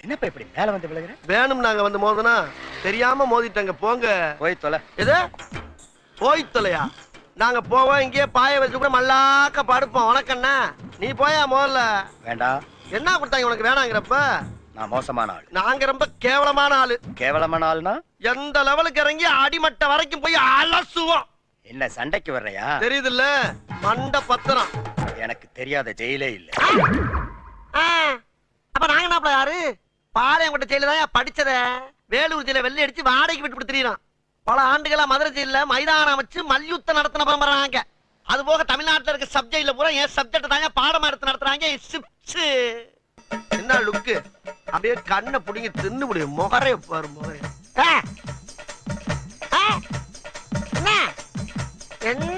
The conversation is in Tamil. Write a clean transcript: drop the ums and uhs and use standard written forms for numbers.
என்னப்பா இப்படி மேல வந்து விழுகுற? வேணும் நாங்க வந்து மோதனா தெரியாம மோதிட்டங்க. போங்க போய் தொலை. எது போய் தொலையா? நாங்க போவோம், இங்கே பாய வச்சு கூட மல்லாக்க படுப்போம். உனக்கண்ணா நீ போயா முதல்ல. வேண்டாம். என்ன கொடுத்தாங்க உனக்கு வேணாங்கிறப்ப? நான் மோசமான ஆள். நாங்க ரொம்ப கேவலமான ஆளு. கேவலமான ஆள்னா எந்த லெவலுக்கு இறங்கி அடிமட்ட வரைக்கும் போய் அலசுவோம். என்ன சண்டைக்கு வர்றையா? தெரியுது இல்ல, மண்ட பத்திரம். எனக்கு தெரியாத ஜெயிலே இல்ல. அப்ப நாங்க என்ன யாரு? பாளையங்கோட்டை ஜெயில தான் படிச்சத. வேலூர் ஜெயில வெள்ளை அடிச்சு வாடகைக்கு விட்டு கொடுத்துறான். பல ஆண்டுகளா மதுரை ஜெயில மைதானம் அமைச்சு மல்யுத்தம் நடத்தின பரம்பராங்க. அது போக தமிழ்நாட்டில் இருக்க சப்ஜெக்ட்ல பூரா என் சப்ஜெக்ட் தாங்க பாடமா எடுத்து நடத்துறாங்க. என்ன லுக்கு? அப்படியே கண்ணை புடிங்கி தின்னு முடியும். முகரே பாரு முகரே. என்ன